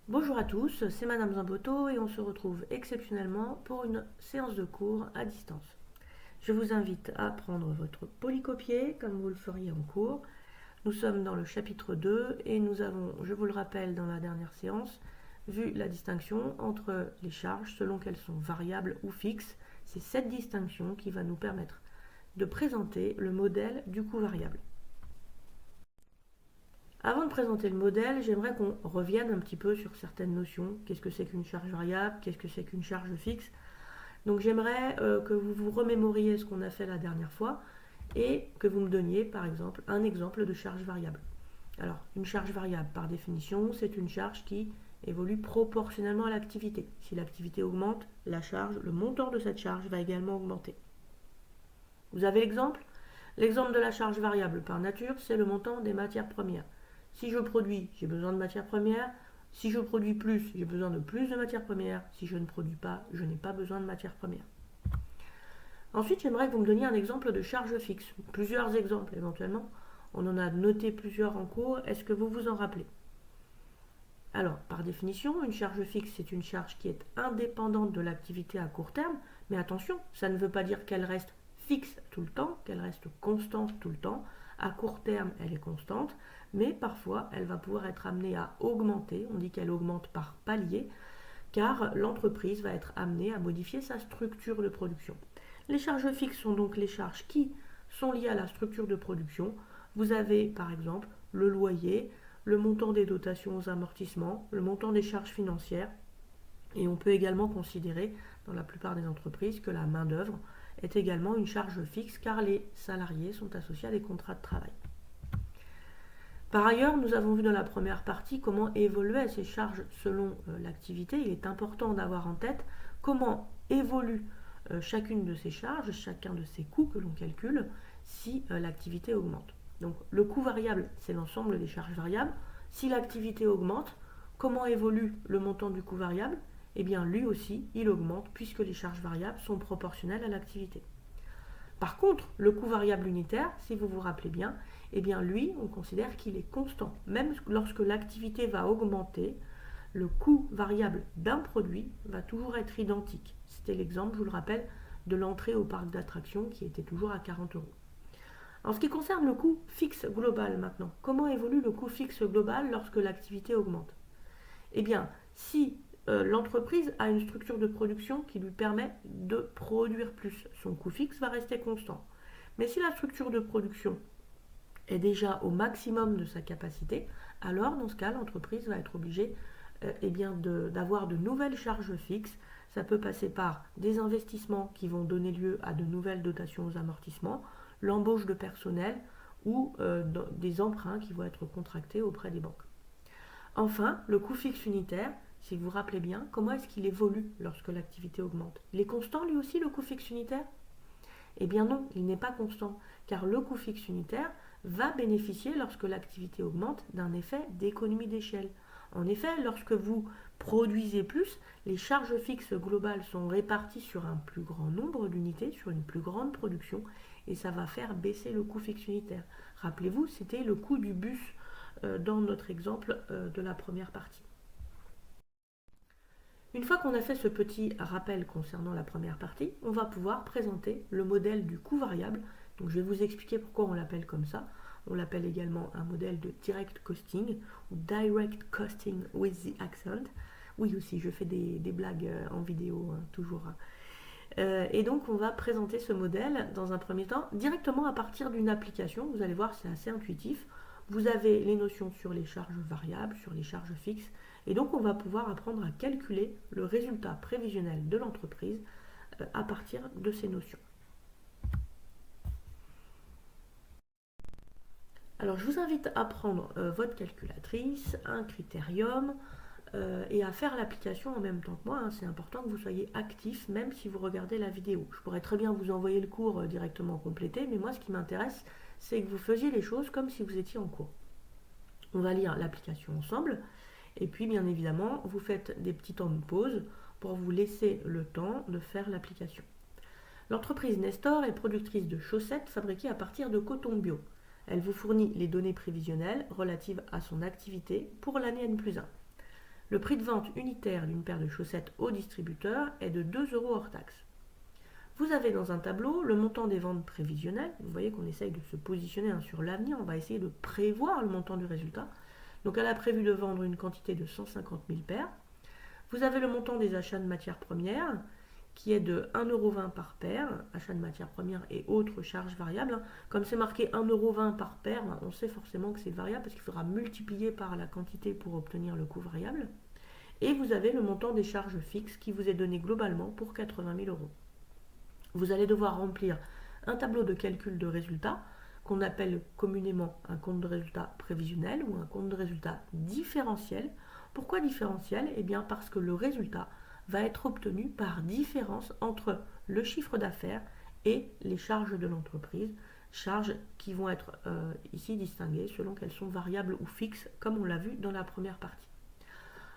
Bonjour à tous, c'est Madame Zamboto et on se retrouve exceptionnellement pour une séance de cours à distance. Je vous invite à prendre votre polycopier comme vous le feriez en cours. Nous sommes dans le chapitre 2 et nous avons, je vous le rappelle dans la dernière séance, vu la distinction entre les charges selon qu'elles sont variables ou fixes. C'est cette distinction qui va nous permettre de présenter le modèle du coût variable. Avant de présenter le modèle, j'aimerais qu'on revienne un petit peu sur certaines notions. Qu'est-ce que c'est qu'une charge variable? Qu'est-ce que c'est qu'une charge fixe? Donc j'aimerais que vous vous remémoriez ce qu'on a fait la dernière fois et que vous me donniez par exemple un exemple de charge variable. Alors une charge variable par définition, c'est une charge qui évolue proportionnellement à l'activité. Si l'activité augmente, la charge, le montant de cette charge va également augmenter. Vous avez l'exemple? L'exemple de la charge variable par nature, c'est le montant des matières premières. Si je produis, j'ai besoin de matières premières. Si je produis plus, j'ai besoin de plus de matières premières. Si je ne produis pas, je n'ai pas besoin de matières premières. Ensuite, j'aimerais que vous me donniez un exemple de charge fixe. Plusieurs exemples éventuellement. On en a noté plusieurs en cours. Est-ce que vous vous en rappelez? Alors, par définition, une charge fixe, c'est une charge qui est indépendante de l'activité à court terme. Mais attention, ça ne veut pas dire qu'elle reste fixe tout le temps, qu'elle reste constante tout le temps. À court terme, elle est constante, mais parfois, elle va pouvoir être amenée à augmenter. On dit qu'elle augmente par palier, car l'entreprise va être amenée à modifier sa structure de production. Les charges fixes sont donc les charges qui sont liées à la structure de production. Vous avez par exemple le loyer, le montant des dotations aux amortissements, le montant des charges financières. Et on peut également considérer, dans la plupart des entreprises, que la main-d'œuvre est également une charge fixe car les salariés sont associés à des contrats de travail. Par ailleurs, nous avons vu dans la première partie comment évoluaient ces charges selon l'activité. Il est important d'avoir en tête comment évolue chacune de ces charges, chacun de ces coûts que l'on calcule si l'activité augmente. Donc le coût variable, c'est l'ensemble des charges variables. Si l'activité augmente, comment évolue le montant du coût variable? Eh bien lui aussi, il augmente puisque les charges variables sont proportionnelles à l'activité. Par contre, le coût variable unitaire, si vous vous rappelez bien, eh bien lui, on considère qu'il est constant. Même lorsque l'activité va augmenter, le coût variable d'un produit va toujours être identique. C'était l'exemple, je vous le rappelle, de l'entrée au parc d'attractions qui était toujours à 40 euros. En ce qui concerne le coût fixe global maintenant, comment évolue le coût fixe global lorsque l'activité augmente? Eh bien, si l'entreprise a une structure de production qui lui permet de produire plus, son coût fixe va rester constant. Mais si la structure de production est déjà au maximum de sa capacité, alors dans ce cas, l'entreprise va être obligée d'avoir de nouvelles charges fixes. Ça peut passer par des investissements qui vont donner lieu à de nouvelles dotations aux amortissements, l'embauche de personnel ou des emprunts qui vont être contractés auprès des banques. Enfin, le coût fixe unitaire, si vous vous rappelez bien, comment est-ce qu'il évolue lorsque l'activité augmente? Il est constant lui aussi le coût fixe unitaire? Eh bien non, il n'est pas constant, car le coût fixe unitaire va bénéficier lorsque l'activité augmente d'un effet d'économie d'échelle. En effet, lorsque vous produisez plus, les charges fixes globales sont réparties sur un plus grand nombre d'unités, sur une plus grande production, et ça va faire baisser le coût fixe unitaire. Rappelez-vous, c'était le coût du bus dans notre exemple de la première partie. Une fois qu'on a fait ce petit rappel concernant la première partie, on va pouvoir présenter le modèle du coût variable. Donc je vais vous expliquer pourquoi on l'appelle comme ça. On l'appelle également un modèle de direct costing ou direct costing with the accent. Oui aussi, je fais des blagues en vidéo toujours. Et donc on va présenter ce modèle dans un premier temps directement à partir d'une application. Vous allez voir, c'est assez intuitif. Vous avez les notions sur les charges variables, sur les charges fixes, et donc on va pouvoir apprendre à calculer le résultat prévisionnel de l'entreprise à partir de ces notions. Alors je vous invite à prendre votre calculatrice, un critérium, et à faire l'application en même temps que moi. C'est important que vous soyez actif, même si vous regardez la vidéo. Je pourrais très bien vous envoyer le cours directement complété, mais moi ce qui m'intéresse, c'est que vous faisiez les choses comme si vous étiez en cours. On va lire l'application ensemble, et puis bien évidemment, vous faites des petits temps de pause pour vous laisser le temps de faire l'application. L'entreprise Nestor est productrice de chaussettes fabriquées à partir de coton bio. Elle vous fournit les données prévisionnelles relatives à son activité pour l'année N+1. Le prix de vente unitaire d'une paire de chaussettes au distributeur est de 2 € hors taxe. Vous avez dans un tableau le montant des ventes prévisionnelles. Vous voyez qu'on essaye de se positionner sur l'avenir. On va essayer de prévoir le montant du résultat. Donc elle a prévu de vendre une quantité de 150 000 paires. Vous avez le montant des achats de matières premières qui est de 1,20 € par paire, achat de matières premières et autres charges variables. Comme c'est marqué 1,20 € par paire, on sait forcément que c'est variable parce qu'il faudra multiplier par la quantité pour obtenir le coût variable. Et vous avez le montant des charges fixes qui vous est donné globalement pour 80 000 €. Vous allez devoir remplir un tableau de calcul de résultats qu'on appelle communément un compte de résultat prévisionnel ou un compte de résultat différentiel. Pourquoi différentiel? Eh bien parce que le résultat va être obtenu par différence entre le chiffre d'affaires et les charges de l'entreprise, charges qui vont être ici distinguées selon qu'elles sont variables ou fixes, comme on l'a vu dans la première partie.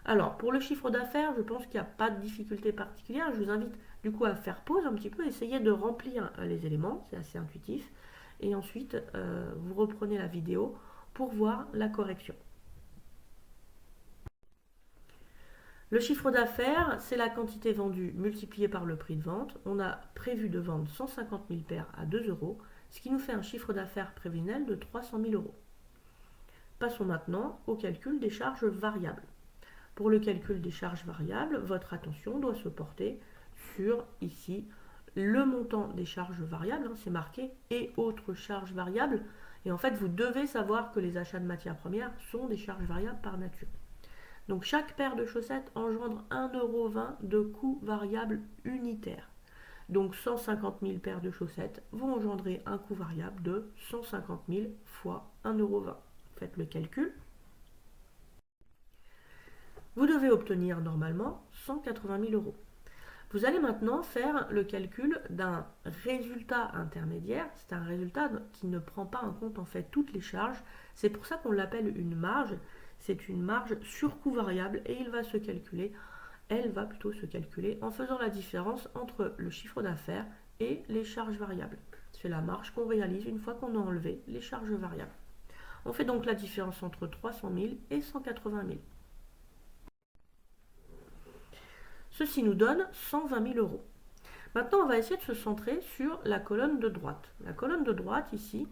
Alors, pour le chiffre d'affaires, je pense qu'il n'y a pas de difficulté particulière. Je vous invite du coup à faire pause un petit peu, essayer de remplir les éléments, c'est assez intuitif. Et ensuite, vous reprenez la vidéo pour voir la correction. Le chiffre d'affaires, c'est la quantité vendue multipliée par le prix de vente. On a prévu de vendre 150 000 paires à 2 €, ce qui nous fait un chiffre d'affaires prévisionnel de 300 000 €. Passons maintenant au calcul des charges variables. Pour le calcul des charges variables, votre attention doit se porter sur, ici, le montant des charges variables, c'est marqué, et autres charges variables. Et en fait, vous devez savoir que les achats de matières premières sont des charges variables par nature. Donc chaque paire de chaussettes engendre 1,20 € de coût variable unitaire. Donc 150 000 paires de chaussettes vont engendrer un coût variable de 150 000 fois 1,20 €. Faites le calcul. Vous devez obtenir normalement 180 000 €. Vous allez maintenant faire le calcul d'un résultat intermédiaire. C'est un résultat qui ne prend pas en compte en fait toutes les charges. C'est pour ça qu'on l'appelle une marge. C'est une marge sur coût variable et elle va plutôt se calculer en faisant la différence entre le chiffre d'affaires et les charges variables. C'est la marge qu'on réalise une fois qu'on a enlevé les charges variables. On fait donc la différence entre 300 000 et 180 000. Ceci nous donne 120 000 €. Maintenant, on va essayer de se centrer sur la colonne de droite. La colonne de droite, ici,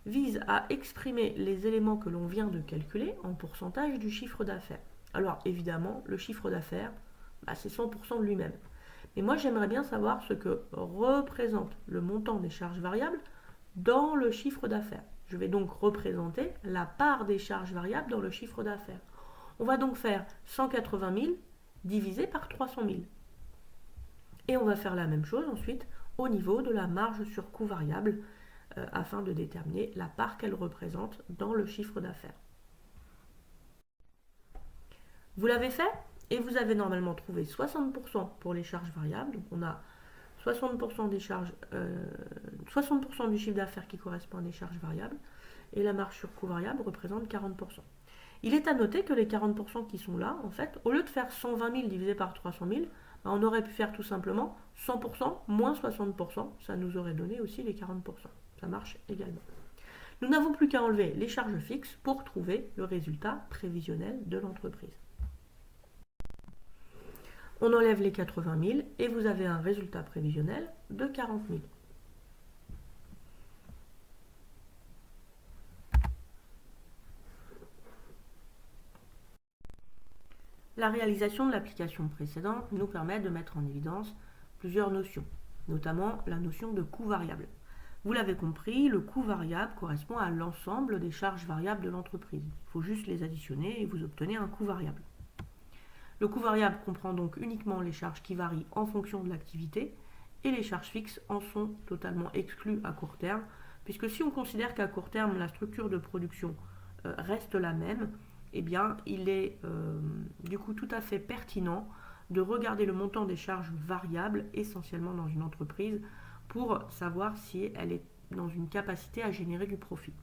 vise à exprimer les éléments que l'on vient de calculer en pourcentage du chiffre d'affaires. Alors, évidemment, le chiffre d'affaires, c'est 100% de lui-même. Mais moi, j'aimerais bien savoir ce que représente le montant des charges variables dans le chiffre d'affaires. Je vais donc représenter la part des charges variables dans le chiffre d'affaires. On va donc faire 180 000 divisé par 300 000. Et on va faire la même chose ensuite au niveau de la marge sur coût variable afin de déterminer la part qu'elle représente dans le chiffre d'affaires. Vous l'avez fait et vous avez normalement trouvé 60% pour les charges variables. Donc on a 60% des charges, 60% du chiffre d'affaires qui correspond à des charges variables et la marge sur coût variable représente 40%. Il est à noter que les 40% qui sont là, en fait, au lieu de faire 120 000 divisé par 300 000, on aurait pu faire tout simplement 100% moins 60%. Ça nous aurait donné aussi les 40%. Ça marche également. Nous n'avons plus qu'à enlever les charges fixes pour trouver le résultat prévisionnel de l'entreprise. On enlève les 80 000 et vous avez un résultat prévisionnel de 40 000. La réalisation de l'application précédente nous permet de mettre en évidence plusieurs notions, notamment la notion de coût variable. Vous l'avez compris, le coût variable correspond à l'ensemble des charges variables de l'entreprise. Il faut juste les additionner et vous obtenez un coût variable. Le coût variable comprend donc uniquement les charges qui varient en fonction de l'activité et les charges fixes en sont totalement exclues à court terme, puisque si on considère qu'à court terme la structure de production reste la même, eh bien, il est du coup tout à fait pertinent de regarder le montant des charges variables essentiellement dans une entreprise pour savoir si elle est dans une capacité à générer du profit.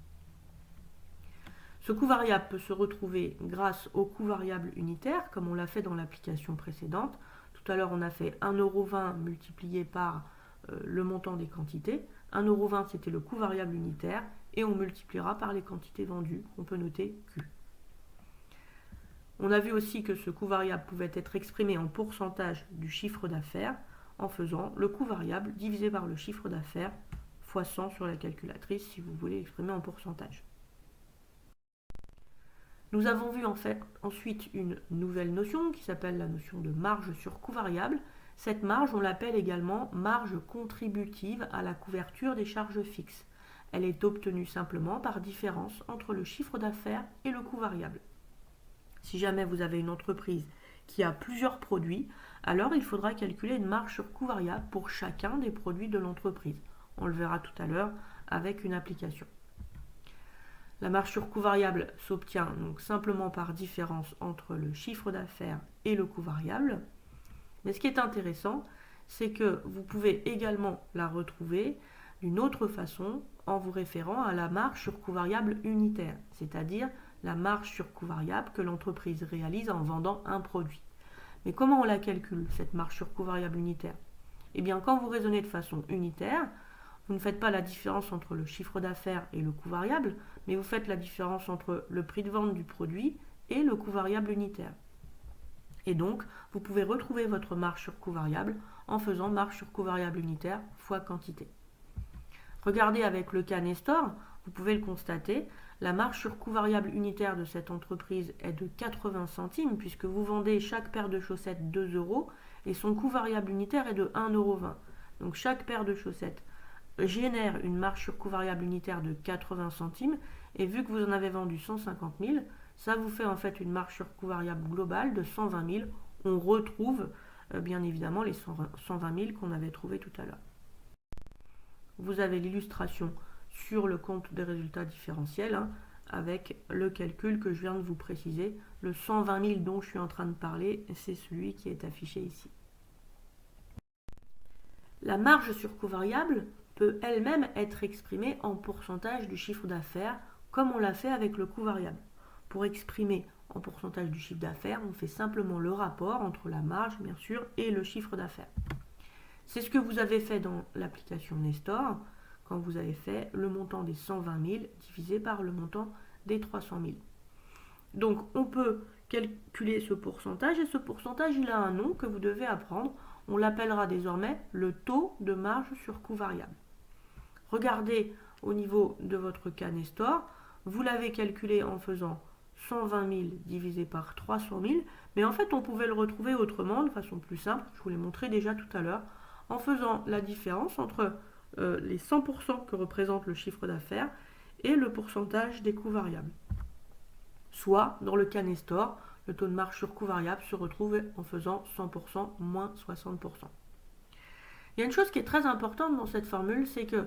Ce coût variable peut se retrouver grâce au coût variable unitaire, comme on l'a fait dans l'application précédente. Tout à l'heure, on a fait 1,20 € multiplié par le montant des quantités. 1,20 € c'était le coût variable unitaire et on multipliera par les quantités vendues, on peut noter Q. On a vu aussi que ce coût variable pouvait être exprimé en pourcentage du chiffre d'affaires en faisant le coût variable divisé par le chiffre d'affaires fois 100 sur la calculatrice si vous voulez l'exprimer en pourcentage. Nous avons vu en fait ensuite une nouvelle notion qui s'appelle la notion de marge sur coût variable. Cette marge, on l'appelle également marge contributive à la couverture des charges fixes. Elle est obtenue simplement par différence entre le chiffre d'affaires et le coût variable. Si jamais vous avez une entreprise qui a plusieurs produits, alors il faudra calculer une marge sur coût variable pour chacun des produits de l'entreprise. On le verra tout à l'heure avec une application. La marge sur coût variable s'obtient donc simplement par différence entre le chiffre d'affaires et le coût variable. Mais ce qui est intéressant, c'est que vous pouvez également la retrouver d'une autre façon en vous référant à la marge sur coût variable unitaire, c'est-à-dire la marge sur coût variable que l'entreprise réalise en vendant un produit. Mais comment on la calcule, cette marge sur coût variable unitaire? Eh bien, quand vous raisonnez de façon unitaire, vous ne faites pas la différence entre le chiffre d'affaires et le coût variable, mais vous faites la différence entre le prix de vente du produit et le coût variable unitaire. Et donc, vous pouvez retrouver votre marge sur coût variable en faisant marge sur coût variable unitaire fois quantité. Regardez avec le cas Nestor, vous pouvez le constater, la marge sur coût variable unitaire de cette entreprise est de 80 centimes puisque vous vendez chaque paire de chaussettes 2 € et son coût variable unitaire est de 1,20 €. Donc chaque paire de chaussettes génère une marge sur coût variable unitaire de 80 centimes et vu que vous en avez vendu 150 000, ça vous fait en fait une marge sur coût variable globale de 120 000. On retrouve bien évidemment les 120 000 qu'on avait trouvé tout à l'heure. Vous avez l'illustration sur le compte des résultats différentiels avec le calcul que je viens de vous préciser. Le 120 000 dont je suis en train de parler, c'est celui qui est affiché ici. La marge sur coût variable peut elle-même être exprimée en pourcentage du chiffre d'affaires, comme on l'a fait avec le coût variable. Pour exprimer en pourcentage du chiffre d'affaires, on fait simplement le rapport entre la marge, bien sûr, et le chiffre d'affaires. C'est ce que vous avez fait dans l'application Nestor, quand vous avez fait le montant des 120 000 divisé par le montant des 300 000. Donc, on peut calculer ce pourcentage, et ce pourcentage, il a un nom que vous devez apprendre. On l'appellera désormais le taux de marge sur coût variable. Regardez au niveau de votre cas Nestor, vous l'avez calculé en faisant 120 000 divisé par 300 000, mais en fait on pouvait le retrouver autrement, de façon plus simple, je vous l'ai montré déjà tout à l'heure, en faisant la différence entre les 100% que représente le chiffre d'affaires et le pourcentage des coûts variables. Soit, dans le cas Nestor, le taux de marge sur coût variable se retrouve en faisant 100% moins 60%. Il y a une chose qui est très importante dans cette formule, c'est que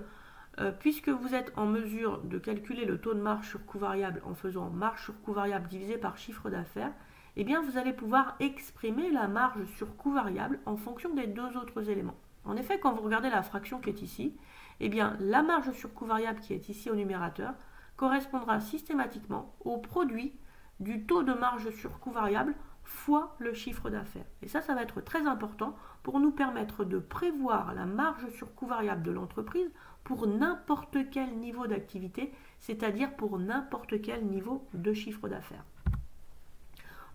puisque vous êtes en mesure de calculer le taux de marge sur coût variable en faisant marge sur coût variable divisé par chiffre d'affaires, eh bien vous allez pouvoir exprimer la marge sur coût variable en fonction des deux autres éléments. En effet, quand vous regardez la fraction qui est ici, eh bien la marge sur coût variable qui est ici au numérateur correspondra systématiquement au produit du taux de marge sur coût variable fois le chiffre d'affaires. Et ça va être très important pour nous permettre de prévoir la marge sur coût variable de l'entreprise pour n'importe quel niveau d'activité, c'est-à-dire pour n'importe quel niveau de chiffre d'affaires.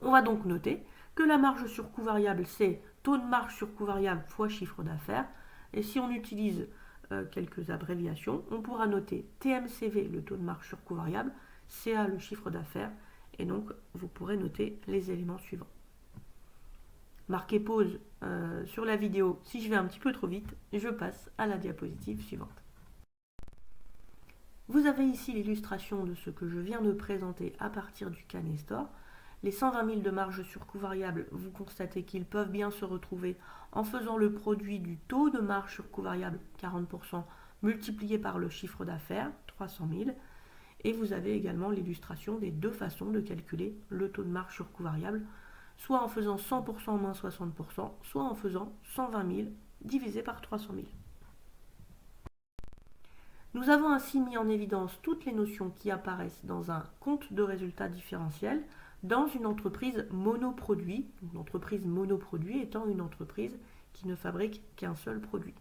On va donc noter que la marge sur coût variable, c'est taux de marge sur coût variable fois chiffre d'affaires. Et si on utilise quelques abréviations, on pourra noter TMCV, le taux de marge sur coût variable, CA, le chiffre d'affaires, et donc vous pourrez noter les éléments suivants. Marquez pause sur la vidéo si je vais un petit peu trop vite, et je passe à la diapositive suivante. Vous avez ici l'illustration de ce que je viens de présenter à partir du cas Nestor. Les 120 000 de marge sur coût variable, vous constatez qu'ils peuvent bien se retrouver en faisant le produit du taux de marge sur coût variable, 40%, multiplié par le chiffre d'affaires, 300 000. Et vous avez également l'illustration des deux façons de calculer le taux de marge sur coût variable, soit en faisant 100% moins 60%, soit en faisant 120 000 divisé par 300 000. Nous avons ainsi mis en évidence toutes les notions qui apparaissent dans un compte de résultats différentiels dans une entreprise monoproduit, une entreprise monoproduit étant une entreprise qui ne fabrique qu'un seul produit.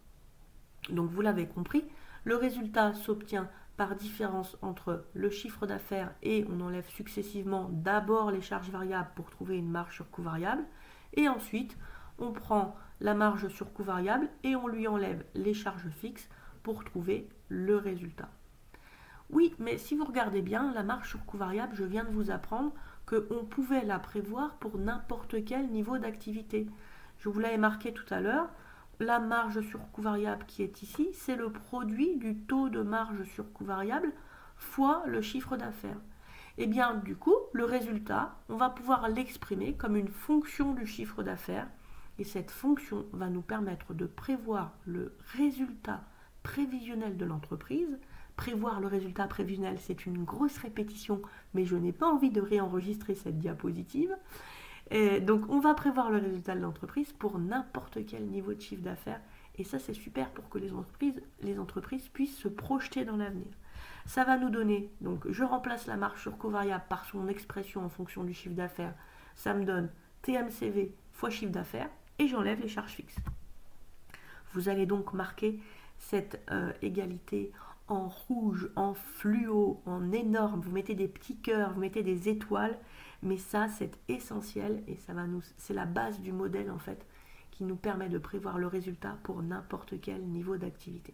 Donc vous l'avez compris, le résultat s'obtient par différence entre le chiffre d'affaires et on enlève successivement d'abord les charges variables pour trouver une marge sur coût variable. Et ensuite, on prend la marge sur coût variable et on lui enlève les charges fixes pour trouver le résultat. Oui, mais si vous regardez bien, la marge sur coût variable, je viens de vous apprendre qu'on pouvait la prévoir pour n'importe quel niveau d'activité. Je vous l'avais marqué tout à l'heure, la marge sur coût variable qui est ici, c'est le produit du taux de marge sur coût variable fois le chiffre d'affaires. Et bien du coup, le résultat, on va pouvoir l'exprimer comme une fonction du chiffre d'affaires et cette fonction va nous permettre de prévoir le résultat prévisionnel de l'entreprise. Prévoir le résultat prévisionnel, c'est une grosse répétition, mais je n'ai pas envie de réenregistrer cette diapositive. Et donc, on va prévoir le résultat de l'entreprise pour n'importe quel niveau de chiffre d'affaires. Et ça, c'est super pour que les entreprises puissent se projeter dans l'avenir. Ça va nous donner, donc je remplace la marge sur coût variable par son expression en fonction du chiffre d'affaires. Ça me donne TMCV fois chiffre d'affaires et j'enlève les charges fixes. Vous allez donc marquer cette égalité en rouge, en fluo, en énorme. Vous mettez des petits cœurs, vous mettez des étoiles. Mais ça, c'est essentiel et c'est la base du modèle en fait qui nous permet de prévoir le résultat pour n'importe quel niveau d'activité.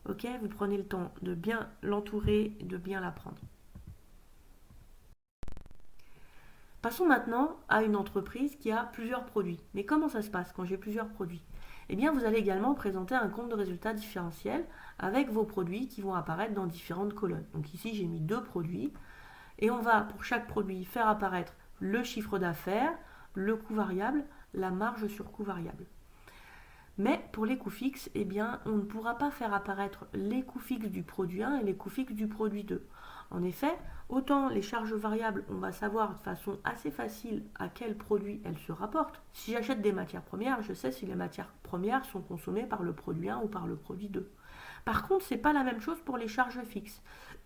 Ok, vous prenez le temps de bien l'entourer et de bien l'apprendre. Passons maintenant à une entreprise qui a plusieurs produits. Mais comment ça se passe quand j'ai plusieurs produits? Eh bien, vous allez également présenter un compte de résultat différentiel avec vos produits qui vont apparaître dans différentes colonnes. Donc ici, j'ai mis 2 produits. Et on va, pour chaque produit, faire apparaître le chiffre d'affaires, le coût variable, la marge sur coût variable. Mais pour les coûts fixes, eh bien, on ne pourra pas faire apparaître les coûts fixes du produit 1 et les coûts fixes du produit 2. En effet, autant les charges variables, on va savoir de façon assez facile à quel produit elles se rapportent. Si j'achète des matières premières, je sais si les matières premières sont consommées par le produit 1 ou par le produit 2. Par contre, ce n'est pas la même chose pour les charges fixes.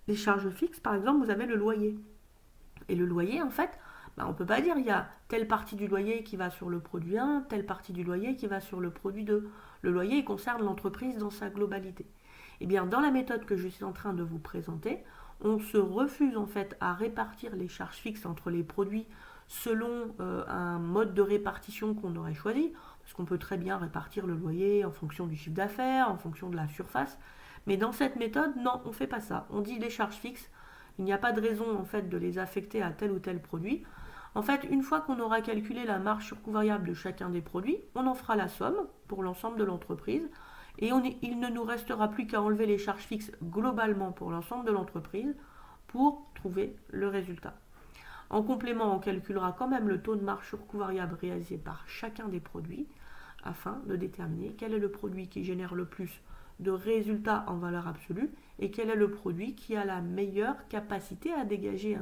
Les charges fixes, par exemple, vous avez le loyer. Et le loyer, en fait, on ne peut pas dire il y a telle partie du loyer qui va sur le produit 1, telle partie du loyer qui va sur le produit 2. Le loyer il concerne l'entreprise dans sa globalité. Eh bien, dans la méthode que je suis en train de vous présenter, on se refuse en fait à répartir les charges fixes entre les produits selon un mode de répartition qu'on aurait choisi, parce qu'on peut très bien répartir le loyer en fonction du chiffre d'affaires, en fonction de la surface. Mais dans cette méthode, non, on ne fait pas ça. On dit les charges fixes, il n'y a pas de raison en fait de les affecter à tel ou tel produit. En fait, une fois qu'on aura calculé la marge sur coût variable de chacun des produits, on en fera la somme pour l'ensemble de l'entreprise et il ne nous restera plus qu'à enlever les charges fixes globalement pour l'ensemble de l'entreprise pour trouver le résultat. En complément, on calculera quand même le taux de marge sur coût variable réalisé par chacun des produits afin de déterminer quel est le produit qui génère le plus de résultats en valeur absolue et quel est le produit qui a la meilleure capacité à dégager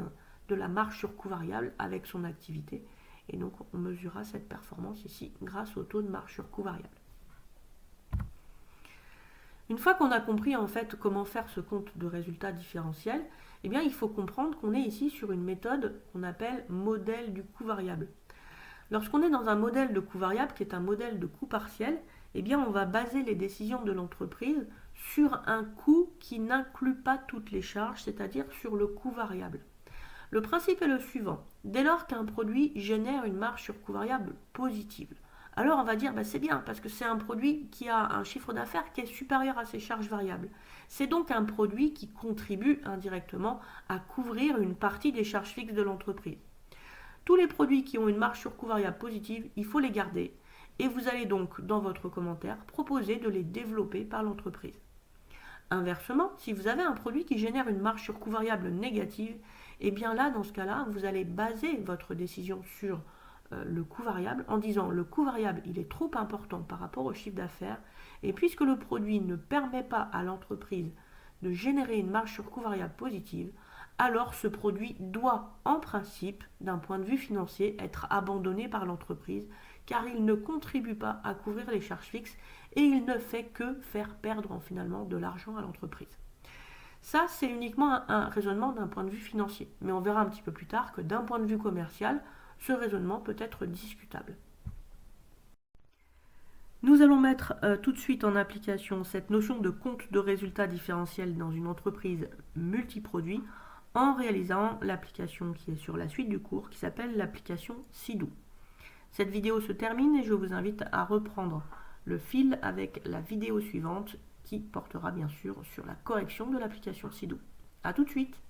de la marge sur coût variable avec son activité. Et donc on mesurera cette performance ici grâce au taux de marge sur coût variable. Une fois qu'on a compris en fait comment faire ce compte de résultats différentiel, eh bien il faut comprendre qu'on est ici sur une méthode qu'on appelle modèle du coût variable. Lorsqu'on est dans un modèle de coût variable qui est un modèle de coût partiel, eh bien on va baser les décisions de l'entreprise sur un coût qui n'inclut pas toutes les charges, c'est-à-dire sur le coût variable. Le principe est le suivant. Dès lors qu'un produit génère une marge sur coût variable positive, alors on va dire c'est bien parce que c'est un produit qui a un chiffre d'affaires qui est supérieur à ses charges variables. C'est donc un produit qui contribue indirectement à couvrir une partie des charges fixes de l'entreprise. Tous les produits qui ont une marge sur coût variable positive, il faut les garder et vous allez donc dans votre commentaire proposer de les développer par l'entreprise. Inversement, si vous avez un produit qui génère une marge sur coût variable négative, et bien là, dans ce cas-là, vous allez baser votre décision sur le coût variable en disant le coût variable il est trop important par rapport au chiffre d'affaires et puisque le produit ne permet pas à l'entreprise de générer une marge sur coût variable positive, alors ce produit doit en principe, d'un point de vue financier, être abandonné par l'entreprise car il ne contribue pas à couvrir les charges fixes et il ne fait que faire perdre finalement de l'argent à l'entreprise. Ça, c'est uniquement un raisonnement d'un point de vue financier. Mais on verra un petit peu plus tard que d'un point de vue commercial, ce raisonnement peut être discutable. Nous allons mettre tout de suite en application cette notion de compte de résultat différentiel dans une entreprise multiproduit en réalisant l'application qui est sur la suite du cours qui s'appelle l'application Sidou. Cette vidéo se termine et je vous invite à reprendre le fil avec la vidéo suivante qui portera bien sûr sur la correction de l'application Sidou. A tout de suite!